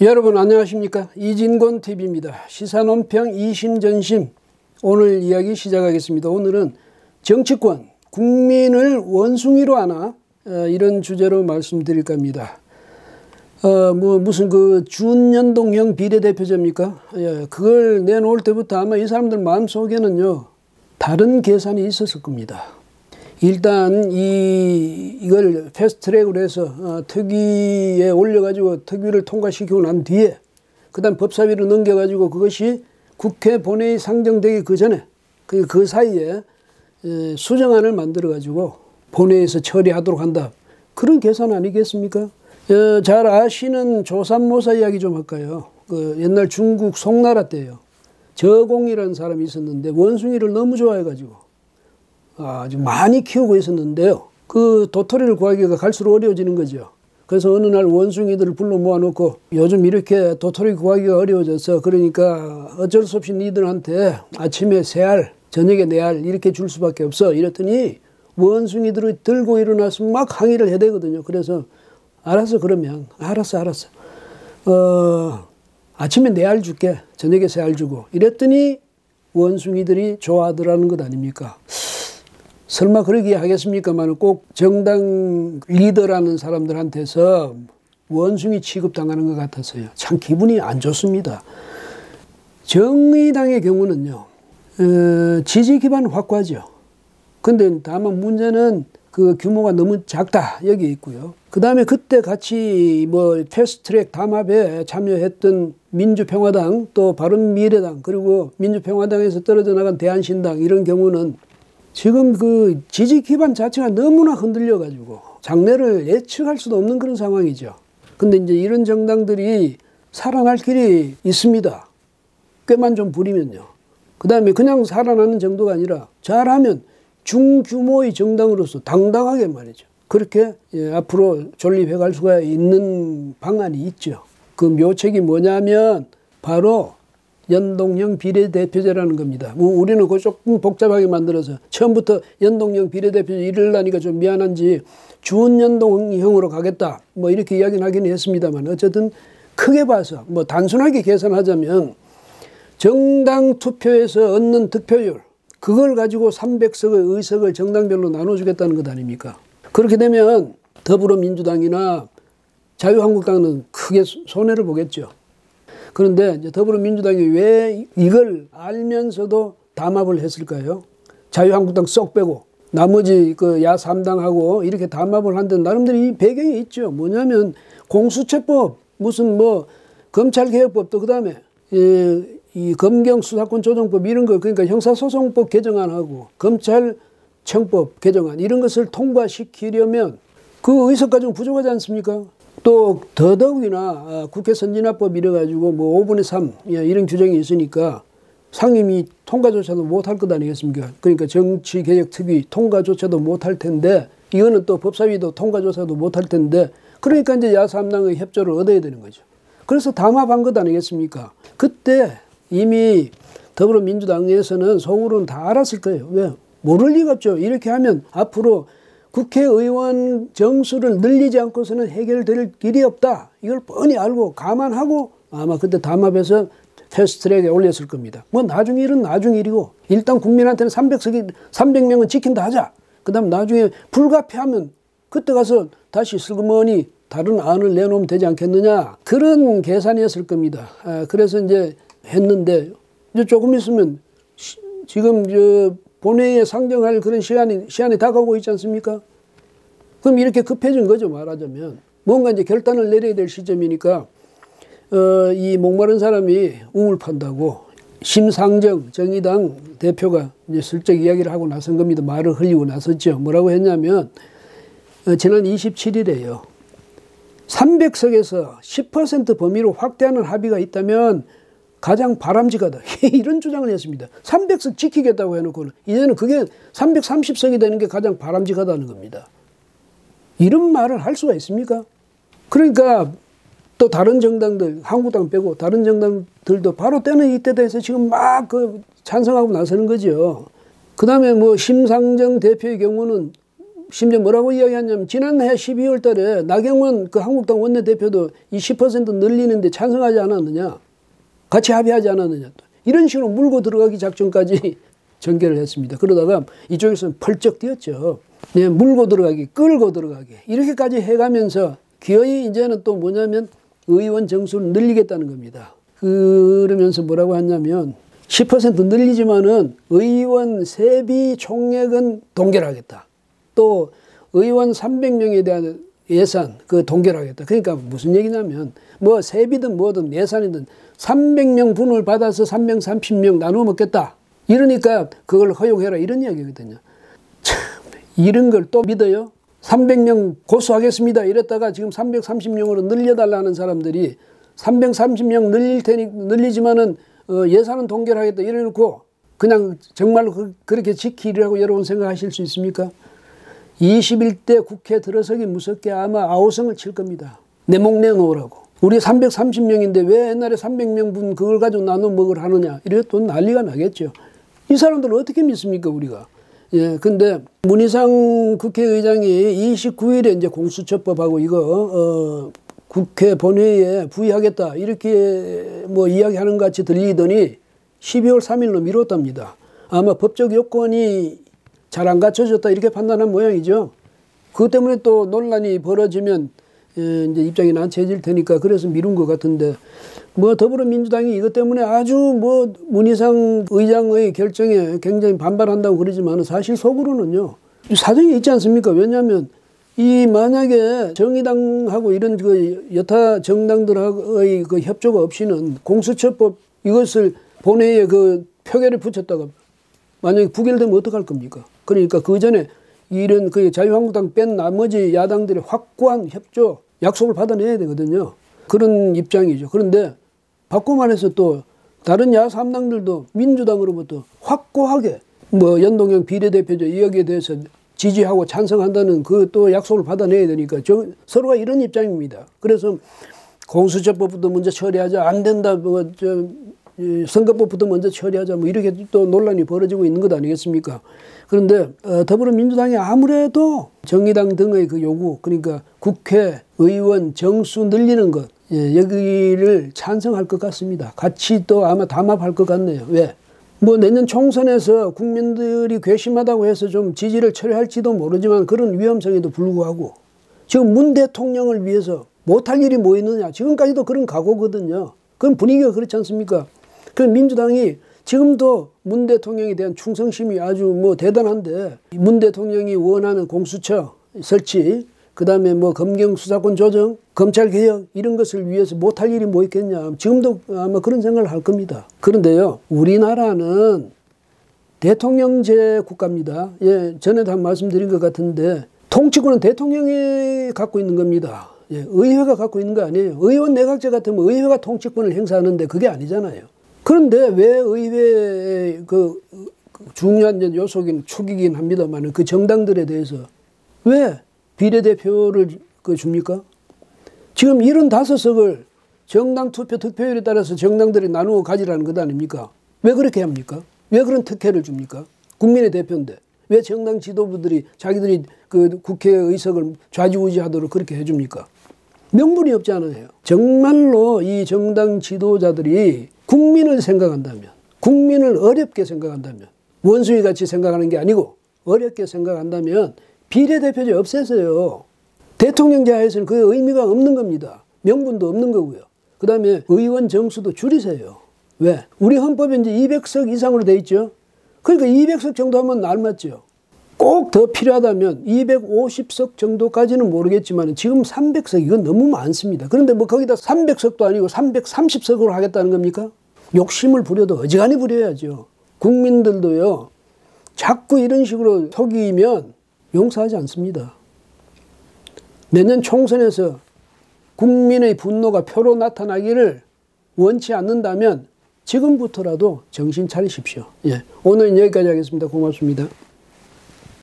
여러분 안녕하십니까? 이진권 TV입니다. 시사논평 이심전심 오늘 이야기 시작하겠습니다. 오늘은 정치권, 국민을 원숭이로 하나 이런 주제로 말씀드릴까 합니다. 무슨 준연동형 비례대표제입니까? 그걸 내놓을 때부터 아마 이 사람들 마음속에는요 다른 계산이 있었을 겁니다. 일단 이걸 패스트트랙으로 해서 특위에 올려가지고 특위를 통과시키고 난 뒤에 그다음 법사위로 넘겨가지고 그것이 국회 본회의 상정되기 그 전에 그 사이에 수정안을 만들어가지고 본회의에서 처리하도록 한다. 그런 계산 아니겠습니까? 잘 아시는 조삼모사 이야기 좀 할까요? 옛날 중국 송나라 때요. 저공이라는 사람이 있었는데 원숭이를 너무 좋아해가지고 아주 많이 키우고 있었는데요. 그 도토리를 구하기가 갈수록 어려워지는 거죠. 그래서 어느 날 원숭이들을 불러 모아놓고 요즘 이렇게 도토리 구하기가 어려워져서 그러니까 어쩔 수 없이 니들한테 아침에 3알, 저녁에 4알 이렇게 줄 수밖에 없어. 이랬더니 원숭이들이 들고 일어나서 막 항의를 해대거든요. 그래서 알았어 그러면 알았어. 아침에 4알 줄게. 저녁에 3알 주고. 이랬더니 원숭이들이 좋아하더라는 것 아닙니까? 설마 그러기에 하겠습니까만 꼭 정당 리더라는 사람들한테서 원숭이 취급당하는 것 같아서요. 참 기분이 안 좋습니다. 정의당의 경우는요. 지지 기반 확고하죠. 근데 다만 문제는 그 규모가 너무 작다. 여기 있고요. 그 다음에 그때 같이 패스트트랙 담합에 참여했던 민주평화당 또 바른미래당 그리고 민주평화당에서 떨어져 나간 대한신당 이런 경우는 지금 그 지지 기반 자체가 너무나 흔들려가지고 장래를 예측할 수도 없는 그런 상황이죠. 근데 이제 이런 정당들이 살아날 길이 있습니다. 꾀만 좀 부리면요. 그 다음에 그냥 살아나는 정도가 아니라 잘하면 중규모의 정당으로서 당당하게 말이죠. 그렇게 앞으로 존립해 갈 수가 있는 방안이 있죠. 그 묘책이 뭐냐면 바로 연동형 비례대표제라는 겁니다. 우리는 그거 조금 복잡하게 만들어서 처음부터 연동형 비례대표제 이르려니까 좀 미안한지 준연동형으로 가겠다. 이렇게 이야기는 하긴 했습니다만 어쨌든 크게 봐서 단순하게 계산하자면 정당 투표에서 얻는 득표율 그걸 가지고 300석의 의석을 정당별로 나눠주겠다는 것 아닙니까? 그렇게 되면 더불어민주당이나 자유한국당은 크게 손해를 보겠죠. 그런데 이제 더불어민주당이 왜 이걸 알면서도 담합을 했을까요? 자유한국당 쏙 빼고 나머지 야3당하고 이렇게 담합을 한 데 나름대로 이 배경이 있죠. 뭐냐면 공수처법 무슨 검찰개혁법도 그다음에 이 검경수사권 조정법 이런 거 그러니까 형사소송법 개정안하고 검찰청법 개정안 이런 것을 통과시키려면 그 의석 가지고 부족하지 않습니까? 또 더더욱이나 국회 선진화법 이래가지고 5분의 3 이런 규정이 있으니까 상임위 통과조차도 못할 것 아니겠습니까? 그러니까 정치개혁특위 통과조차도 못할 텐데 이거는 또 법사위도 통과조차도 못할 텐데 그러니까 이제 야3당의 협조를 얻어야 되는 거죠. 그래서 담합한 것 아니겠습니까? 그때 이미 더불어민주당에서는 속으로는 다 알았을 거예요. 왜? 모를 리가 없죠. 이렇게 하면 앞으로 국회의원 정수를 늘리지 않고서는 해결될 길이 없다. 이걸 뻔히 알고 감안하고 아마 그때 담합해서 패스트트랙에 올렸을 겁니다. 나중 일은 나중 일이고 일단 국민한테는 300명은 지킨다 하자. 그 다음 나중에 불가피하면 그때 가서 다시 슬그머니 다른 안을 내놓으면 되지 않겠느냐. 그런 계산이었을 겁니다. 그래서 이제 했는데 이제 조금 있으면 지금 본회의에 상정할 그런 시간이 다가오고 있지 않습니까? 그럼 이렇게 급해진 거죠, 말하자면. 뭔가 이제 결단을 내려야 될 시점이니까, 이 목마른 사람이 우물 판다고, 심상정 정의당 대표가 이제 슬쩍 이야기를 하고 나선 겁니다. 말을 흘리고 나섰죠. 뭐라고 했냐면, 지난 27일에요. 300석에서 10% 범위로 확대하는 합의가 있다면, 가장 바람직하다. 이런 주장을 했습니다. 300석 지키겠다고 해놓고는 이제는 그게 330석이 되는 게 가장 바람직하다는 겁니다. 이런 말을 할 수가 있습니까? 그러니까 또 다른 정당들, 한국당 빼고 다른 정당들도 바로 때는 이때 돼서 지금 막 찬성하고 나서는 거죠. 그 다음에 심상정 대표의 경우는 심지어 뭐라고 이야기하냐면 지난해 12월 달에 나경원 그 한국당 원내대표도 이 10% 늘리는데 찬성하지 않았느냐. 같이 합의하지 않았느냐. 또 이런 식으로 물고 들어가기 작전까지 전개를 했습니다. 그러다가 이쪽에서는 펄쩍 뛰었죠. 네, 물고 들어가기, 끌고 들어가기 이렇게까지 해가면서 기어이 이제는 또 뭐냐면 의원 정수를 늘리겠다는 겁니다. 그러면서 뭐라고 하냐면 10% 늘리지만은 의원 세비 총액은 동결하겠다. 또 의원 300명에 대한 예산 그 동결하겠다. 그러니까 무슨 얘기냐면 뭐 세비든 뭐든 예산이든 300명 분을 받아서 330명 나누어 먹겠다. 이러니까 그걸 허용해라 이런 이야기거든요. 참 이런 걸 또 믿어요? 300명 고수하겠습니다. 이랬다가 지금 330명으로 늘려달라는 사람들이 330명 늘리지만은 예산은 동결하겠다 이래놓고 그냥 정말로 그렇게 지키리라고 여러분 생각하실 수 있습니까? 21대 국회 들어서기 무섭게 아마 아우성을 칠 겁니다. 내 목 내놓으라고. 우리 330명인데 왜 옛날에 300명 분 그걸 가지고 나눠 먹으러 하느냐. 이래 또 난리가 나겠죠. 이 사람들을 어떻게 믿습니까 우리가. 예, 근데 문희상 국회의장이 29일에 이제 공수처법하고 이거 국회 본회의에 부의하겠다 이렇게 뭐 이야기하는 것 같이 들리더니 12월 3일로 미뤘답니다. 아마 법적 요건이 잘 안 갖춰졌다 이렇게 판단한 모양이죠. 그것 때문에 또 논란이 벌어지면 이제 입장이 난처해질 테니까 그래서 미룬 것 같은데 뭐 더불어민주당이 이것 때문에 아주 뭐 문희상 의장의 결정에 굉장히 반발한다고 그러지만 사실 속으로는요 사정이 있지 않습니까? 왜냐하면 이 만약에 정의당하고 이런 그 여타 정당들의 그 협조가 없이는 공수처법 이것을 본회의에 그 표결에 붙였다가 만약에 부결되면 어떡할 겁니까? 그러니까 그 전에 이런 그 자유한국당 뺀 나머지 야당들의 확고한 협조 약속을 받아내야 되거든요. 그런 입장이죠. 그런데 바꿔 말해서 또 다른 야3당들도 민주당으로부터 확고하게 뭐 연동형 비례대표제 여기에 대해서 지지하고 찬성한다는 그 또 약속을 받아내야 되니까 서로가 이런 입장입니다. 그래서 공수처법부터 먼저 처리하자 안 된다 뭐 선거법부터 먼저 처리하자 뭐 이렇게 또 논란이 벌어지고 있는 것 아니겠습니까? 그런데 더불어민주당이 아무래도 정의당 등의 그 요구 그러니까 국회의원 정수 늘리는 것 여기를 찬성할 것 같습니다. 같이 또 아마 담합할 것 같네요. 왜? 뭐 내년 총선에서 국민들이 괘씸하다고 해서 좀 지지를 철회할지도 모르지만 그런 위험성에도 불구하고 지금 문 대통령을 위해서 못할 일이 뭐 있느냐. 지금까지도 그런 각오거든요. 그건 분위기가 그렇지 않습니까? 그 민주당이 지금도 문 대통령에 대한 충성심이 아주 뭐 대단한데 문 대통령이 원하는 공수처 설치 그 다음에 뭐 검경 수사권 조정 검찰개혁 이런 것을 위해서 못할 일이 뭐 있겠냐. 지금도 아마 그런 생각을 할 겁니다. 그런데요 우리나라는 대통령제 국가입니다. 예, 전에도 한 말씀드린 것 같은데 통치권은 대통령이 갖고 있는 겁니다. 예, 의회가 갖고 있는 거 아니에요. 의원 내각제 같으면 의회가 통치권을 행사하는데 그게 아니잖아요. 그런데 왜 의회의 그 중요한 요소긴 축이긴 합니다만 그 정당들에 대해서 왜 비례대표를 줍니까? 지금 75석을 정당 투표 득표율에 따라서 정당들이 나누어 가지라는 것 아닙니까? 왜 그렇게 합니까? 왜 그런 특혜를 줍니까? 국민의 대표인데 왜 정당 지도부들이 자기들이 그 국회 의석을 좌지우지하도록 그렇게 해줍니까? 명분이 없지 않아요. 정말로 이 정당 지도자들이 국민을 생각한다면 국민을 어렵게 생각한다면 원숭이같이 생각하는 게 아니고 어렵게 생각한다면 비례대표제 없애서요. 대통령제 하에서는 그 의미가 없는 겁니다. 명분도 없는 거고요. 그 다음에 의원 정수도 줄이세요. 왜? 우리 헌법에 이제 200석 이상으로 돼 있죠. 그러니까 200석 정도 하면 알맞죠. 꼭 더 필요하다면 250석 정도까지는 모르겠지만 지금 300석 이건 너무 많습니다. 그런데 뭐 거기다 300석도 아니고 330석으로 하겠다는 겁니까? 욕심을 부려도 어지간히 부려야죠. 국민들도요. 자꾸 이런 식으로 속이면 용서하지 않습니다. 내년 총선에서 국민의 분노가 표로 나타나기를 원치 않는다면 지금부터라도 정신 차리십시오. 예, 오늘은 여기까지 하겠습니다. 고맙습니다.